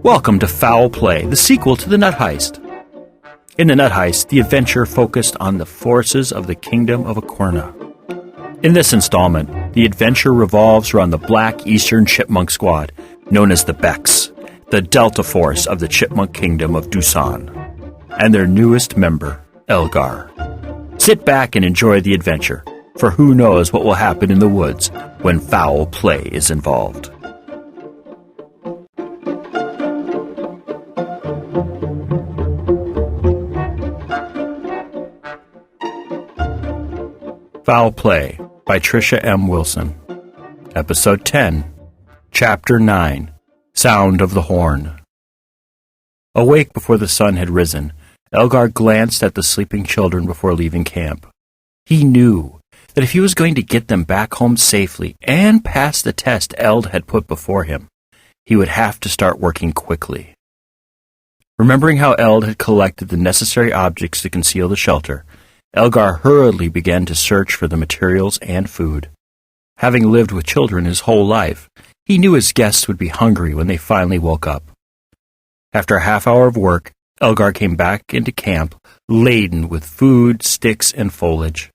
Welcome to Fowl Play, the sequel to the Nut Heist. In the Nut Heist, the adventure focused on the forces of the Kingdom of Acorna. In this installment, the adventure revolves around the Black Eastern Chipmunk Squad, known as the Becks, the Delta Force of the Chipmunk Kingdom of Doosan, and their newest member, Elgar. Sit back and enjoy the adventure, for who knows what will happen in the woods when foul play is involved. Fowl Play by Trisha M. Wilson. Episode 10, Chapter 9, Sound of the Horn. Awake before the sun had risen, Elgar glanced at the sleeping children before leaving camp. He knew that if he was going to get them back home safely and pass the test Eld had put before him, he would have to start working quickly. Remembering how Eld had collected the necessary objects to conceal the shelter, Elgar hurriedly began to search for the materials and food. Having lived with children his whole life, he knew his guests would be hungry when they finally woke up. After a half-hour of work, Elgar came back into camp laden with food, sticks, and foliage.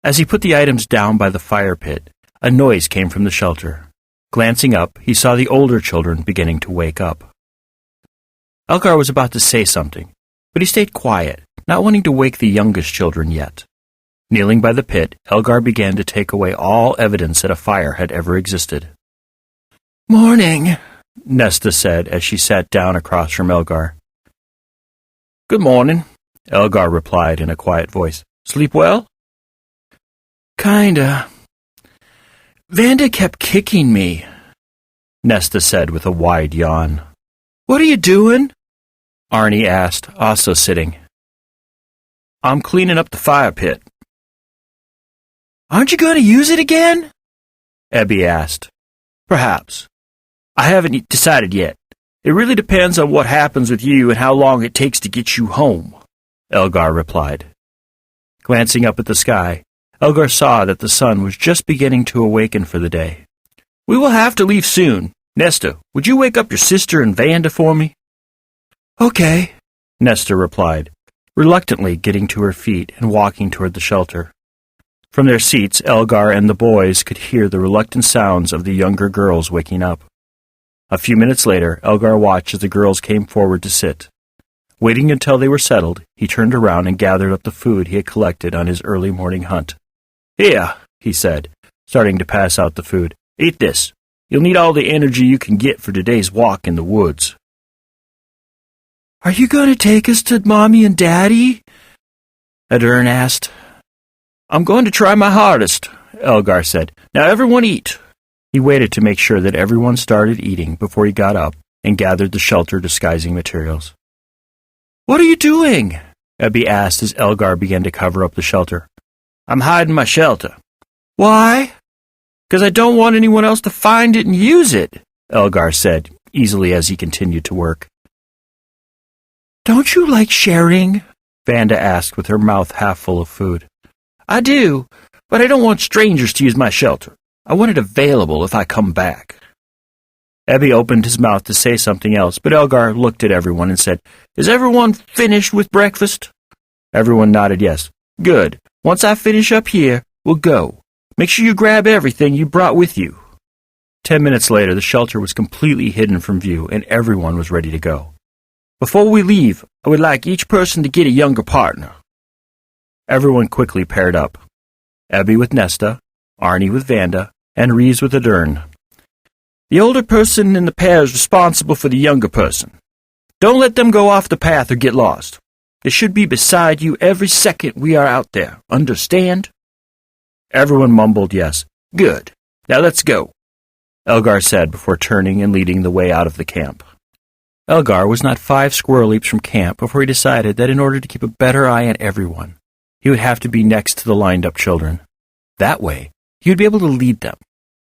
As he put the items down by the fire pit, a noise came from the shelter. Glancing up, he saw the older children beginning to wake up. Elgar was about to say something, but he stayed quiet, not wanting to wake the youngest children yet. Kneeling by the pit, Elgar began to take away all evidence that a fire had ever existed. "Morning," Nesta said as she sat down across from Elgar. "Good morning," Elgar replied in a quiet voice. "Sleep well?" "Kinda. Vanda kept kicking me," Nesta said with a wide yawn. "What are you doing?" Arnie asked, also sitting. "I'm cleaning up the fire pit." "Aren't you going to use it again?" Ebby asked. "Perhaps. I haven't decided yet. It really depends on what happens with you and how long it takes to get you home," Elgar replied. Glancing up at the sky, Elgar saw that the sun was just beginning to awaken for the day. "We will have to leave soon. Nesta, would you wake up your sister and Vanda for me?" "Okay," Nesta replied, reluctantly getting to her feet and walking toward the shelter. From their seats, Elgar and the boys could hear the reluctant sounds of the younger girls waking up. A few minutes later, Elgar watched as the girls came forward to sit. Waiting until they were settled, he turned around and gathered up the food he had collected on his early morning hunt. "Here," he said, starting to pass out the food. "Eat this. You'll need all the energy you can get for today's walk in the woods." "Are you going to take us to Mommy and Daddy?" Adern asked. "I'm going to try my hardest," Elgar said. "Now everyone eat." He waited to make sure that everyone started eating before he got up and gathered the shelter disguising materials. "What are you doing?" Ebby asked as Elgar began to cover up the shelter. "I'm hiding my shelter." "Why?" "'Cause I don't want anyone else to find it and use it," Elgar said, easily as he continued to work. "Don't you like sharing?" Vanda asked with her mouth half full of food. "I do, but I don't want strangers to use my shelter. I want it available if I come back." Ebby opened his mouth to say something else, but Elgar looked at everyone and said, "Is everyone finished with breakfast?" Everyone nodded yes. "Good. Once I finish up here, we'll go. Make sure you grab everything you brought with you." 10 minutes later, the shelter was completely hidden from view, and everyone was ready to go. "Before we leave, I would like each person to get a younger partner." Everyone quickly paired up. Ebby with Nesta, Arnie with Vanda, and Reeves with Adern. "The older person in the pair is responsible for the younger person. Don't let them go off the path or get lost. They should be beside you every second we are out there. Understand?" Everyone mumbled yes. "Good. Now let's go," Elgar said before turning and leading the way out of the camp. Elgar was not 5 squirrel leaps from camp before he decided that in order to keep a better eye on everyone, he would have to be next to the lined-up children. That way, he would be able to lead them,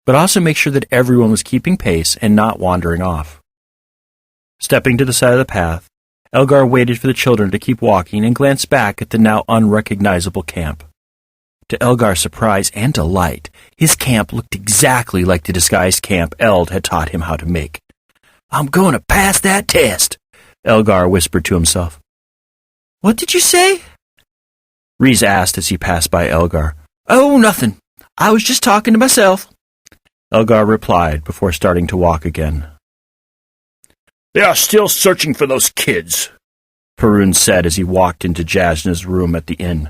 but also make sure that everyone was keeping pace and not wandering off. Stepping to the side of the path, Elgar waited for the children to keep walking and glanced back at the now unrecognizable camp. To Elgar's surprise and delight, his camp looked exactly like the disguised camp Eld had taught him how to make. I'm going to pass that test, Elgar whispered to himself. What did you say? Rhys asked as he passed by Elgar. Oh, nothing. I was just talking to myself. Elgar replied before starting to walk again. They are still searching for those kids, Perun said as he walked into Jasna's room at the inn.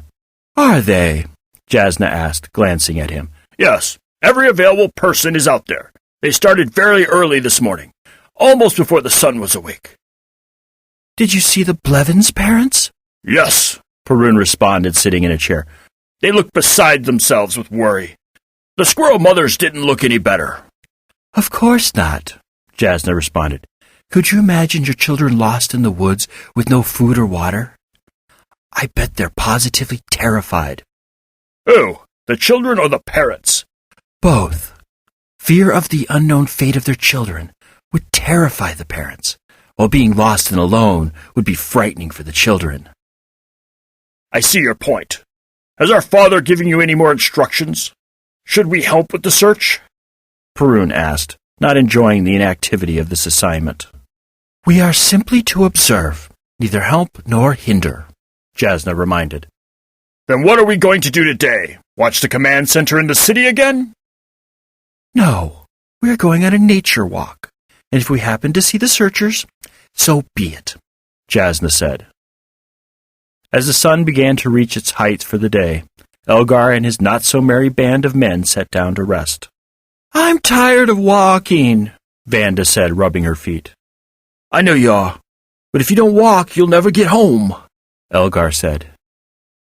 Are they? Jasna asked, glancing at him. Yes, every available person is out there. They started very early this morning, almost before the sun was awake. Did you see the Blevins' parents? Yes, Perun responded, sitting in a chair. They looked beside themselves with worry. The squirrel mothers didn't look any better. Of course not, Jasna responded. Could you imagine your children lost in the woods with no food or water? I bet they're positively terrified. Who? The children or the parents? Both. Fear of the unknown fate of their children would terrify the parents, while being lost and alone would be frightening for the children. I see your point. Has our father given you any more instructions? Should we help with the search? Perun asked, not enjoying the inactivity of this assignment. We are simply to observe, neither help nor hinder, Jasna reminded. Then what are we going to do today? Watch the command center in the city again? No, we are going on a nature walk, and if we happen to see the searchers, so be it, Jasna said. As the sun began to reach its height for the day, Elgar and his not-so-merry band of men sat down to rest. I'm tired of walking, Vanda said, rubbing her feet. I know you are, but if you don't walk, you'll never get home, Elgar said.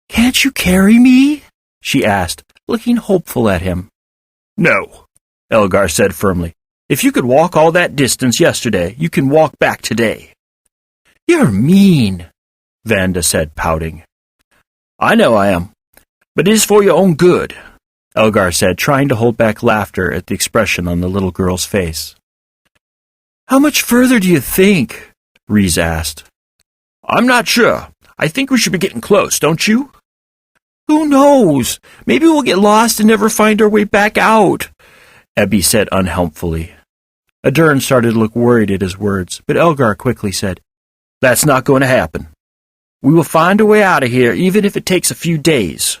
Can't you carry me? She asked, looking hopeful at him. No, Elgar said firmly. If you could walk all that distance yesterday, you can walk back today. You're mean, Vanda said, pouting. I know I am, but it is for your own good, Elgar said, trying to hold back laughter at the expression on the little girl's face. How much further do you think? Rhys asked. I'm not sure. I think we should be getting close, don't you? Who knows? Maybe we'll get lost and never find our way back out, Ebby said unhelpfully. Adern started to look worried at his words, but Elgar quickly said, That's not going to happen. We will find a way out of here, even if it takes a few days.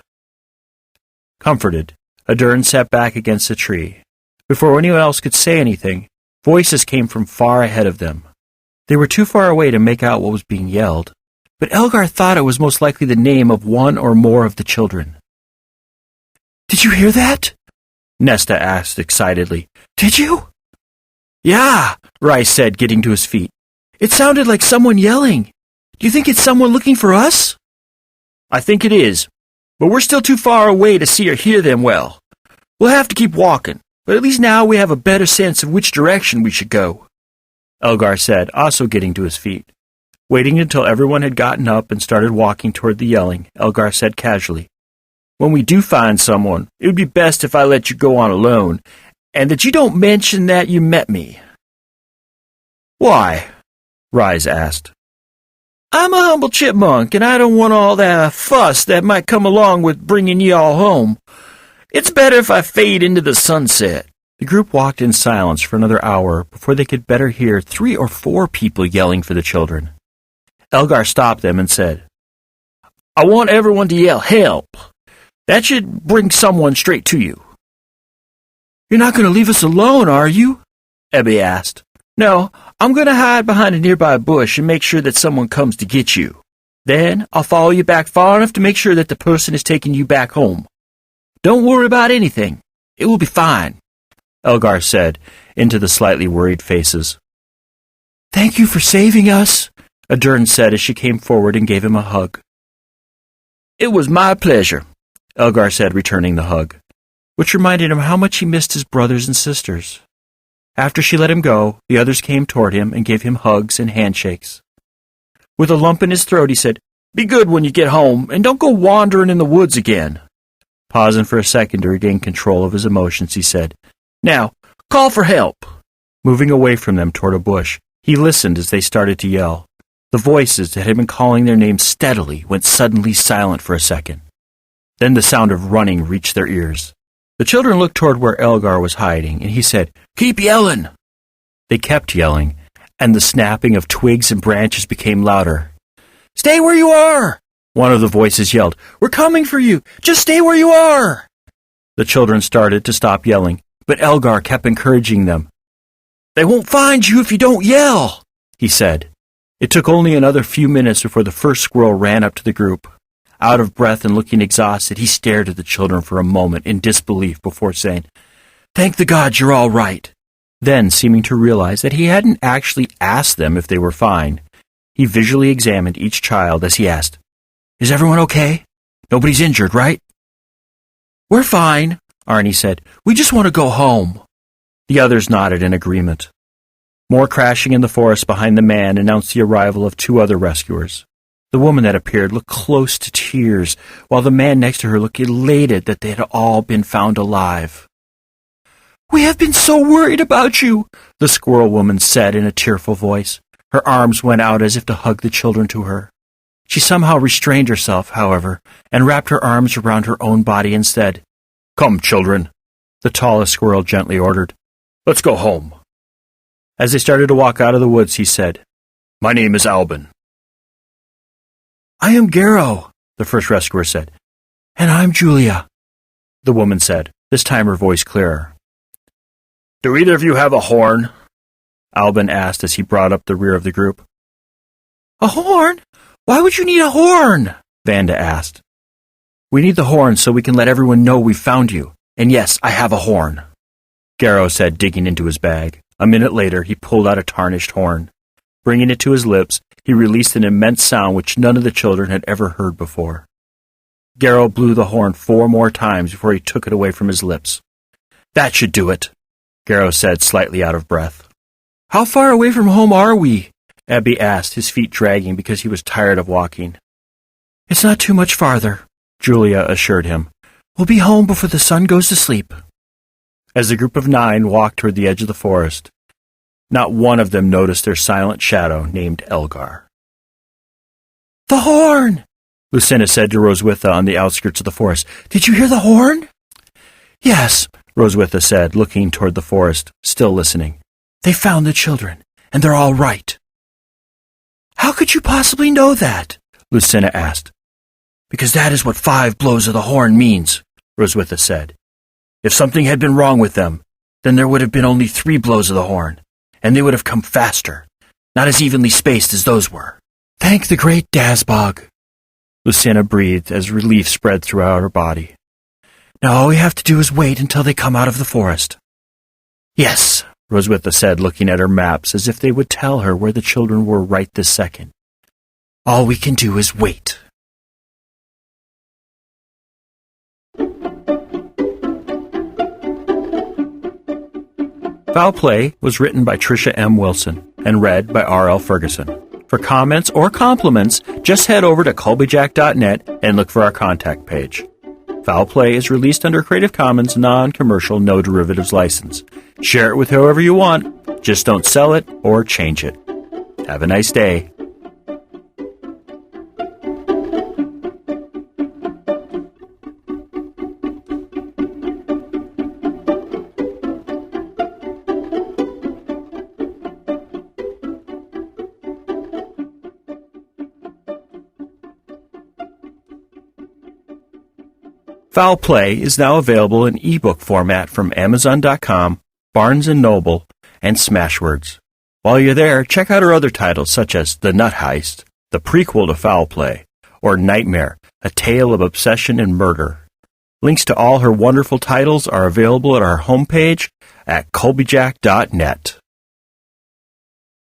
Comforted, Adern sat back against a tree. Before anyone else could say anything, voices came from far ahead of them. They were too far away to make out what was being yelled, but Elgar thought it was most likely the name of one or more of the children. Did you hear that? Nesta asked excitedly. Did you? Yeah, Rice said, getting to his feet. It sounded like someone yelling. Do you think it's someone looking for us? I think it is, but we're still too far away to see or hear them well. We'll have to keep walking, but at least now we have a better sense of which direction we should go, Elgar said, also getting to his feet. Waiting until everyone had gotten up and started walking toward the yelling, Elgar said casually, When we do find someone, it would be best if I let you go on alone, and that you don't mention that you met me. Why? Rise asked. I'm a humble chipmunk, and I don't want all that fuss that might come along with bringing you all home. It's better if I fade into the sunset. The group walked in silence for another hour before they could better hear 3 or 4 people yelling for the children. Elgar stopped them and said, I want everyone to yell, help. That should bring someone straight to you. You're not going to leave us alone, are you? Ebby asked. No, I'm going to hide behind a nearby bush and make sure that someone comes to get you. Then I'll follow you back far enough to make sure that the person is taking you back home. Don't worry about anything. It will be fine, Elgar said into the slightly worried faces. Thank you for saving us, Adern said as she came forward and gave him a hug. It was my pleasure, Elgar said, returning the hug, which reminded him how much he missed his brothers and sisters. After she let him go, the others came toward him and gave him hugs and handshakes. With a lump in his throat, he said, Be good when you get home, and don't go wandering in the woods again. Pausing for a second to regain control of his emotions, he said, Now, call for help. Moving away from them toward a bush, he listened as they started to yell. The voices that had been calling their names steadily went suddenly silent for a second. Then the sound of running reached their ears. The children looked toward where Elgar was hiding, and he said, Keep yelling! They kept yelling, and the snapping of twigs and branches became louder. "Stay where you are!" one of the voices yelled. "We're coming for you! Just stay where you are!" The children started to stop yelling, but Elgar kept encouraging them. "They won't find you if you don't yell," he said. It took only another few minutes before the first squirrel ran up to the group. Out of breath and looking exhausted, he stared at the children for a moment in disbelief before saying, "Thank the gods you're all right." Then, seeming to realize that he hadn't actually asked them if they were fine, he visually examined each child as he asked, "Is everyone okay? Nobody's injured, right?" "We're fine," Arnie said. "We just want to go home." The others nodded in agreement. More crashing in the forest behind the man announced the arrival of two other rescuers. The woman that appeared looked close to tears, while the man next to her looked elated that they had all been found alive. "We have been so worried about you," the squirrel woman said in a tearful voice. Her arms went out as if to hug the children to her. She somehow restrained herself, however, and wrapped her arms around her own body instead. "Come, children," the tallest squirrel gently ordered. "Let's go home." As they started to walk out of the woods, he said, "My name is Albin." "I am Garrow," the first rescuer said. "And I'm Julia," the woman said, this time her voice clearer. "Do either of you have a horn?" Albin asked as he brought up the rear of the group. "A horn? Why would you need a horn?" Vanda asked. "We need the horn so we can let everyone know we found you. And yes, I have a horn," Garrow said, digging into his bag. A minute later, he pulled out a tarnished horn. Bringing it to his lips, he released an immense sound which none of the children had ever heard before. Garrow blew the horn 4 more times before he took it away from his lips. "That should do it," Garrow said, slightly out of breath. "How far away from home are we?" Abby asked, his feet dragging because he was tired of walking. "It's not too much farther," Julia assured him. "We'll be home before the sun goes to sleep." As the group of 9 walked toward the edge of the forest, not one of them noticed their silent shadow named Elgar. "The horn!" Lucinda said to Roswitha on the outskirts of the forest. "Did you hear the horn?" "Yes," Roswitha said, looking toward the forest, still listening. "They found the children, and they're all right." "How could you possibly know that?" Lucinda asked. "Because that is what 5 blows of the horn means," Roswitha said. "If something had been wrong with them, then there would have been only 3 blows of the horn, and they would have come faster, not as evenly spaced as those were." "Thank the great Dazbog," Lucinda breathed as relief spread throughout her body. "Now all we have to do is wait until they come out of the forest." "Yes," Roswitha said, looking at her maps as if they would tell her where the children were right this second. "All we can do is wait." Foul Play was written by Trisha M. Wilson and read by R.L. Ferguson. For comments or compliments, just head over to Colbyjack.net and look for our contact page. Foul Play is released under Creative Commons non-commercial no derivatives license. Share it with whoever you want, just don't sell it or change it. Have a nice day. Foul Play is now available in ebook format from Amazon.com, Barnes & Noble, and Smashwords. While you're there, check out our other titles such as The Nut Heist, the prequel to Foul Play, or Nightmare, a tale of obsession and murder. Links to all her wonderful titles are available at our homepage at Colbyjack.net.